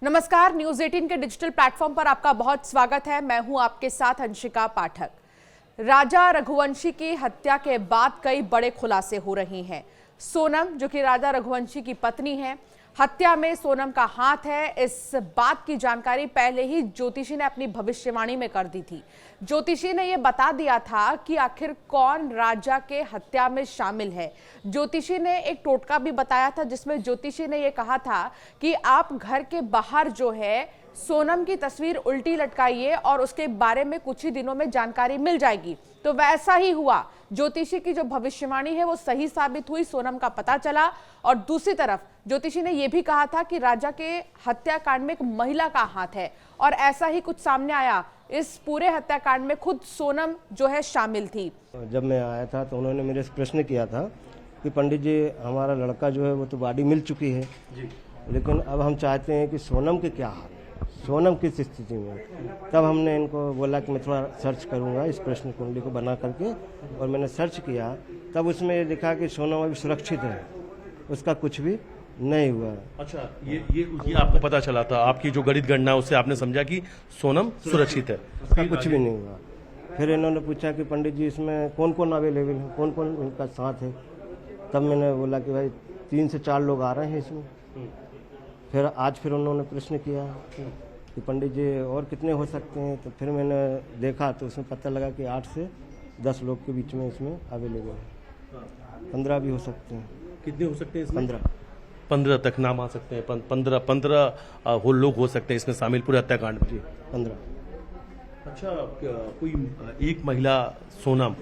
नमस्कार, न्यूज 18 के digital platform पर आपका बहुत स्वागत है। मैं हूं आपके साथ अंशिका पाठक। राजा रघुवंशी की हत्या के बाद कई बड़े खुलासे हो रहे हैं। सोनम, जो कि राजा रघुवंशी की पत्नी है, हत्या में सोनम का हाथ है, इस बात की जानकारी पहले ही ज्योतिषी ने अपनी भविष्यवाणी में कर दी थी। ज्योतिषी ने यह बता दिया था कि आखिर कौन राजा के हत्या में शामिल है। ज्योतिषी ने एक टोटका भी बताया था, जिसमें ज्योतिषी ने यह कहा था कि आप घर के बाहर जो है सोनम की तस्वीर उल्टी लटकाइए और उसके बारे में कुछ ही दिनों में जानकारी मिल जाएगी। तो वैसा ही हुआ। ज्योतिषी की जो भविष्यवाणी है वो सही साबित हुई, सोनम का पता चला। और दूसरी तरफ ज्योतिषी ने यह भी कहा था कि राजा के हत्याकांड में एक महिला का हाथ है, और ऐसा ही कुछ सामने आया। इस पूरे हत्याकांड में खुद सोनम जो है शामिल थी। जब मैं आया था तो उन्होंने मेरे से प्रश्न किया था कि पंडित जी, हमारा लड़का जो है वो तो बॉडी मिल चुकी है जी, लेकिन अब हम चाहते हैं कि सोनम के क्या हाल, सोनम किस स्थिति में। तब हमने इनको बोला कि मैं थोड़ा सर्च करूंगा इस प्रश्न कुंडली को बना करके, और मैंने सर्च किया। तब उसमें ये लिखा कि सोनम अभी सुरक्षित है, उसका कुछ भी नहीं हुआ। अच्छा, ये आपको पता चला था, आपकी जो गणित गणना उससे आपने समझा कि सोनम सुरक्षित है, उसका कुछ भी नहीं हुआ। फिर इन्होंने पूछा कि पंडित जी, इसमें कौन कौन अवेलेबल है, कौन कौन इनका साथ है। तब मैंने बोला कि भाई 3 से 4 लोग आ रहे हैं इसमें। फिर उन्होंने प्रश्न किया कि पंडित जी और कितने हो सकते हैं। तो फिर मैंने देखा तो उसमें पता लगा कि 8 से 10 लोग के बीच में इसमें अवेलेबल है। 15 भी हो सकते हैं। कितने हो सकते हैं इसमें? 15 तक नाम आ सकते हैं। 15 वो लोग हो सकते हैं इसमें शामिल पूरे हत्याकांड में। जी 15। अच्छा, कोई एक महिला सोनम,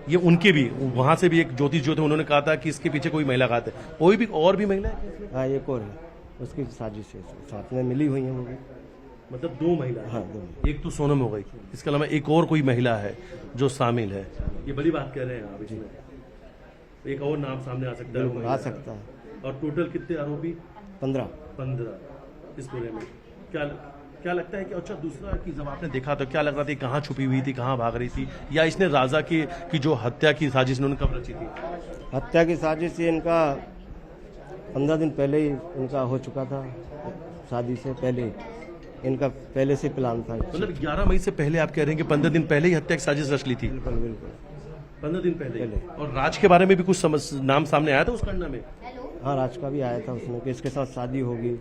ये उनके भी वहां से भी एक ज्योतिष जो थे उन्होंने कहा था कि इसके पीछे कोई महिला का हाथ है। कोई भी और भी महिला है? हाँ, एक और है, उसकी साजिश है, साथ में मिली हुई है वो भी। मतलब 2 महिला? हाँ, 2। एक तो सोनम हो गई, इसके अलावा एक और कोई महिला है जो शामिल है। ये बड़ी बात कह रहे हैं आप इसमें। एक और नाम सामने आ सकता है? आ सकता है। और टोटल कितने आरोपी? 15 इस पूरे में। क्या लगता है कि अच्छा, दूसरा कि जब आपने देखा तो क्या लग रहा था कहाँ छुपी हुई थी, कहाँ भाग रही थी, या इसने राजा की जो हत्या की साजिश इन्होंने कब रची थी? हत्या की साजिश ये इनका 15 दिन पहले ही इनका हो चुका था। शादी से पहले इनका पहले से प्लान था। मतलब 11 मई से पहले आप कह रहे हैं कि 15 दिन पहले ही हत्या की साजिश रच ली थी? बिल्कुल बिल्कुल, 15 दिन पहले। और राज के बारे में भी कुछ नाम सामने आया था उस घटना में? हाँ, राज का भी आया था उसमें कि इसके साथ शादी होगी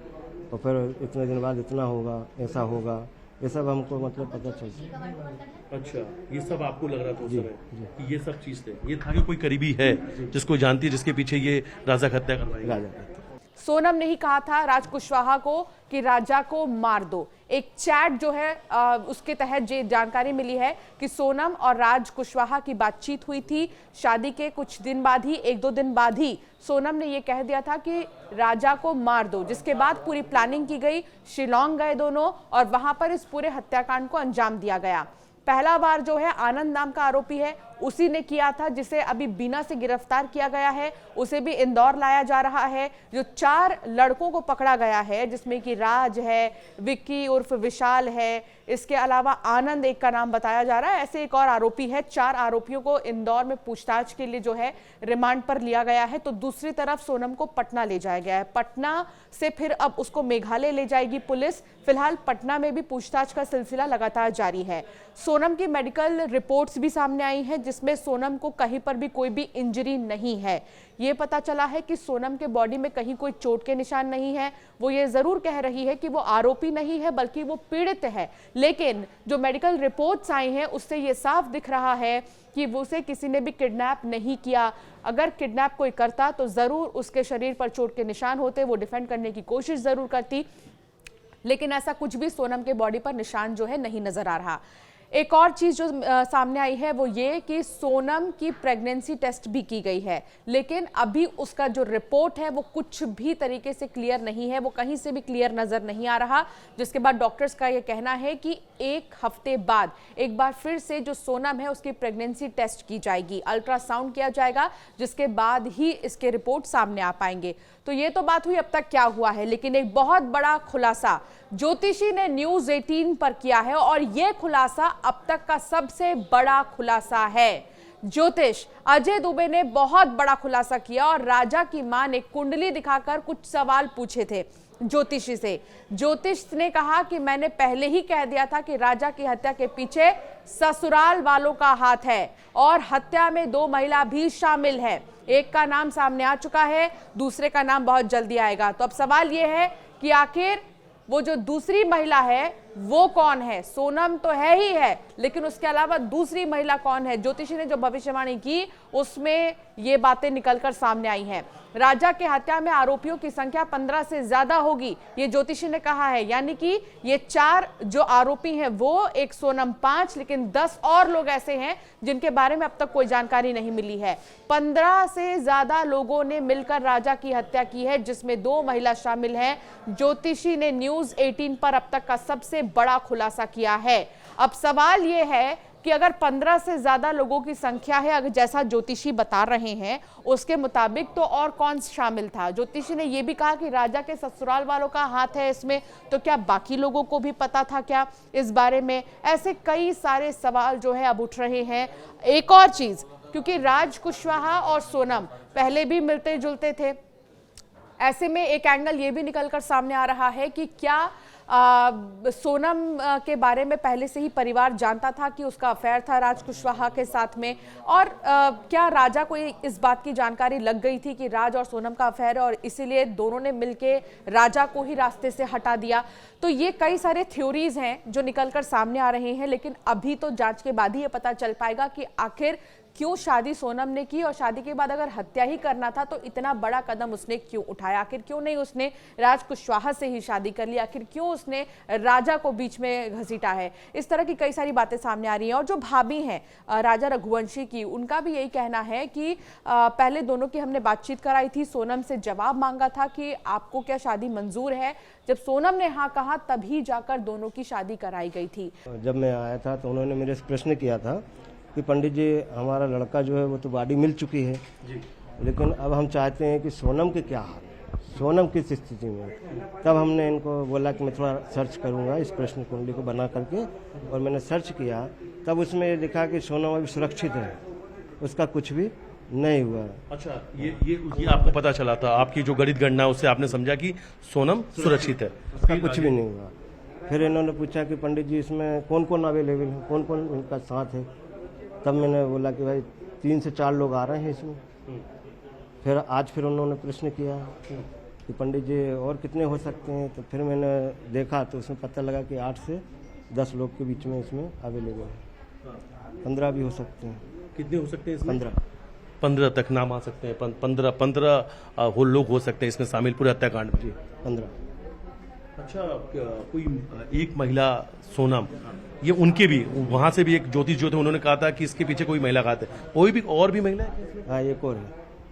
और फिर इतने दिन बाद इतना होगा, ऐसा होगा, ये सब हमको मतलब पता चल। अच्छा, ये सब आपको लग रहा था उस समय कि ये सब चीज थे? ये था कि कोई करीबी है जिसको जानती है, जिसके पीछे ये राजा की हत्या करवाई? राजा सोनम ने ही कहा था राज कुशवाहा को कि राजा को मार दो। एक चैट जो है उसके तहत ये जानकारी मिली है कि सोनम और राज कुशवाहा की बातचीत हुई थी। शादी के कुछ दिन बाद ही, 1-2 दिन बाद ही सोनम ने ये कह दिया था कि राजा को मार दो, जिसके बाद पूरी प्लानिंग की गई। शिलोंग गए दोनों और वहां पर इस पूरे हत्याकांड को अंजाम दिया गया। पहला बार जो है आनंद नाम का आरोपी है, उसी ने किया था, जिसे अभी बीना से गिरफ्तार किया गया है। उसे भी इंदौर लाया जा रहा है। जो 4 लड़कों को पकड़ा गया है, जिसमें कि राज है, विक्की उर्फ विशाल है, इसके अलावा आनंद एक का नाम बताया जा रहा है, ऐसे एक और आरोपी है। 4 आरोपियों को इंदौर में पूछताछ के लिए जो है रिमांड पर लिया गया है। तो दूसरी तरफ सोनम को पटना ले जाया गया है। पटना से फिर अब उसको मेघालय ले जाएगी पुलिस। फिलहाल पटना में भी पूछताछ का सिलसिला लगातार जारी है। सोनम की मेडिकल रिपोर्ट्स भी सामने आई हैं, जिसमें सोनम को कहीं पर भी कोई भी इंजरी नहीं है। ये पता चला है कि सोनम के बॉडी में कहीं कोई चोट के निशान नहीं है। वो ये जरूर कह रही है कि वो आरोपी नहीं है, बल्कि वो पीड़ित है। लेकिन जो मेडिकल रिपोर्ट्स आई हैं उससे ये साफ दिख रहा है कि वो उसे किसी ने भी किडनैप नहीं किया। अगर किडनैप कोई करता तो जरूर उसके शरीर पर चोट के निशान होते, वो डिफेंड करने की कोशिश जरूर करती, लेकिन ऐसा कुछ भी सोनम के बॉडी पर निशान जो है नहीं नजर आ रहा। एक और चीज जो सामने आई है वो ये कि सोनम की प्रेगनेंसी टेस्ट भी की गई है, लेकिन अभी उसका जो रिपोर्ट है वो कुछ भी तरीके से क्लियर नहीं है, वो कहीं से भी क्लियर नजर नहीं आ रहा। जिसके बाद डॉक्टर्स का ये कहना है कि 1 हफ्ते बाद एक बार फिर से जो सोनम है उसकी प्रेगनेंसी टेस्ट की जाएगी, अल्ट्रासाउंड किया जाएगा, जिसके बाद ही इसके रिपोर्ट सामने आ पाएंगे। तो ये तो बात हुई अब तक क्या हुआ है, लेकिन एक बहुत बड़ा खुलासा ज्योतिषी ने न्यूज 18 पर किया है, और यह खुलासा अब तक का सबसे बड़ा खुलासा है। ज्योतिष अजय दुबे ने बहुत बड़ा खुलासा किया और राजा की मां ने कुंडली दिखाकर कुछ सवाल पूछे थे। ज्योतिषी से। ज्योतिष ने कहा कि मैंने पहले ही कह दिया था कि राजा की हत्या के पीछे ससुराल वालों का हाथ है और हत्या में 2 महिला भी शामिल है। एक का नाम सामने आ चुका है, दूसरे का नाम बहुत जल्दी आएगा। तो अब सवाल यह है कि आखिर वो जो दूसरी महिला है वो कौन है? सोनम तो है ही है, लेकिन उसके अलावा दूसरी महिला कौन है? ज्योतिषी ने जो भविष्यवाणी की उसमें ये बातें निकलकर सामने आई हैं। राजा के हत्या में आरोपियों की संख्या 15 से ज्यादा होगी, ये ज्योतिषी ने कहा है। यानी कि ये 4 जो आरोपी हैं वो, एक सोनम 5, लेकिन 10 और लोग ऐसे हैं जिनके बारे में अब तक कोई जानकारी नहीं मिली है। 15 से ज्यादा लोगों ने मिलकर राजा की हत्या की है, जिसमें 2 महिला शामिल हैं। ज्योतिषी ने न्यूज 18 पर अब तक का सबसे बड़ा खुलासा किया है। अब सवाल यह है कि अगर 15 से ज्यादा लोगों की संख्या है, अगर जैसा ज्योतिषी बता रहे हैं उसके मुताबिक, तो और कौन शामिल था? ज्योतिषी ने यह भी कहा कि राजा के ससुराल वालों का हाथ है इसमें, तो क्या बाकी लोगों को भी पता था क्या इस बारे में? ऐसे कई सारे सवाल जो है अब उठ रहे हैं। एक और चीज, क्योंकि राज कुशवाहा और सोनम पहले भी मिलते जुलते थे, ऐसे में एक एंगल ये भी निकलकर सामने आ रहा है कि क्या सोनम के बारे में पहले से ही परिवार जानता था कि उसका अफेयर था राज कुशवाहा के साथ में, और क्या राजा को इस बात की जानकारी लग गई थी कि राज और सोनम का अफेयर है और इसीलिए दोनों ने मिलके राजा को ही रास्ते से हटा दिया? तो ये कई सारे थ्योरीज हैं जो निकलकर सामने आ रहे हैं, लेकिन अभी तो जांच के बाद ही ये पता चल पाएगा कि आखिर क्यों शादी सोनम ने की, और शादी के बाद अगर हत्या ही करना था तो इतना बड़ा कदम उसने क्यों उठाया? आखिर क्यों नहीं उसने राज कुशवाहा से ही शादी कर ली? आखिर क्यों उसने राजा को बीच में घसीटा है? इस तरह की कई सारी बातें सामने आ रही हैं। और जो भाभी हैं राजा रघुवंशी की, उनका भी यही कहना है कि पहले दोनों की हमने बातचीत कराई थी, सोनम से जवाब मांगा था कि आपको क्या शादी मंजूर है। जब सोनम ने हाँ कहा तभी जाकर दोनों की शादी कराई गई थी। जब मैं आया था तो उन्होंने मेरे से प्रश्न किया था कि पंडित जी, हमारा लड़का जो है वो तो बॉडी मिल चुकी है जी, लेकिन अब हम चाहते हैं कि सोनम के क्या हाल है, सोनम किस स्थिति में। तब हमने इनको बोला कि मैं थोड़ा सर्च करूंगा इस प्रश्न कुंडली को बना करके, और मैंने सर्च किया तब उसमें लिखा कि सोनम अभी सुरक्षित है, उसका कुछ भी नहीं हुआ। अच्छा, ये आपको पता चला था? आपकी जो गणित गणना उससे आपने समझा कि सोनम सुरक्षित है, उसका कुछ भी नहीं हुआ। फिर इन्होंने पूछा कि पंडित जी इसमें कौन कौन अवेलेबल है, कौन कौन इनका साथ है। तब मैंने बोला कि भाई 3 से 4 लोग आ रहे हैं इसमें। फिर आज उन्होंने प्रश्न किया कि पंडित जी और कितने हो सकते हैं, तो फिर मैंने देखा तो उसमें पता लगा कि 8 से 10 लोग के बीच में इसमें अवेलेबल है। 15 भी हो सकते हैं। कितने हो सकते हैं इसमें? 15 तक नाम आ सकते हैं। 15 लोग हो सकते हैं इसमें शामिल पूरे हत्याकांड में। 15। अच्छा, कोई एक महिला सोनम, ये उनके भी वहां से भी एक ज्योतिष जो थे उन्होंने कहा था कि इसके पीछे कोई महिला हाथ है। कोई भी और भी महिला है? हाँ, एक और है,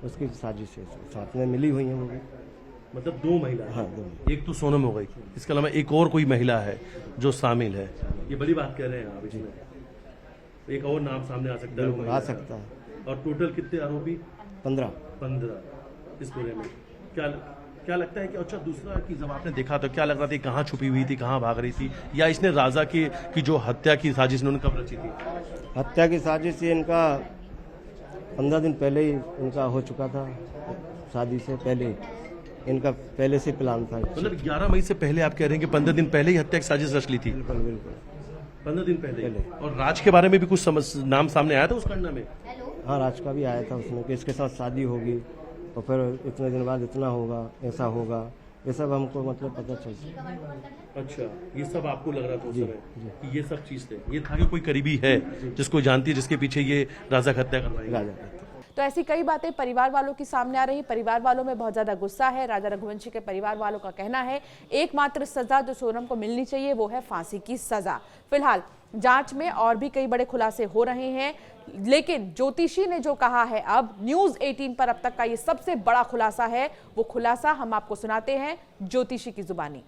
उसकी साजिश है, साथ में मिली हुई है वो भी। मतलब 2 महिला? हाँ, 2। एक तो सोनम हो गई, इसके अलावा एक और कोई महिला है जो शामिल है। ये बड़ी बात कह रहे हैं आप इसमें। एक और नाम सामने आ सकता है? आ सकता है। और टोटल कितने आरोपी? 15 इस पूरे में। क्या लगता है कि अच्छा, दूसरा कि जब आपने देखा तो क्या लग रहा था कहाँ छुपी हुई थी, कहाँ भाग रही थी, या इसने राजा की जो हत्या की साजिश इन्होंने कब रची थी? हत्या की साजिश इनका 15 दिन पहले ही इनका हो चुका था, शादी से पहले इनका पहले से प्लान था। मतलब 11 मई से पहले आप कह रहे हैं कि 15 दिन पहले ही हत्या की साजिश रच ली थी? बिल्कुल बिल्कुल, 15 दिन पहले। और राज के बारे में भी कुछ नाम सामने आया था उस घटना में? हाँ, राज का भी आया था उसमें कि इसके साथ शादी होगी और फिर इतने दिन बाद इतना होगा, ऐसा होगा, ये सब हमको मतलब पता चल सके। अच्छा, ये सब आपको लग रहा था उस समय कि ये सब चीज थे? ये था कि कोई करीबी है जिसको जानती है, जिसके पीछे ये राजा की हत्या करवाई? राजा। तो ऐसी कई बातें परिवार वालों की सामने आ रही। परिवार वालों में बहुत ज्यादा गुस्सा है। राजा रघुवंशी के परिवार वालों का कहना है एकमात्र सजा जो सोनम को मिलनी चाहिए वो है फांसी की सजा। फिलहाल जांच में और भी कई बड़े खुलासे हो रहे हैं, लेकिन ज्योतिषी ने जो कहा है अब न्यूज 18 पर अब तक का ये सबसे बड़ा खुलासा है, वो खुलासा हम आपको सुनाते हैं ज्योतिषी की जुबानी।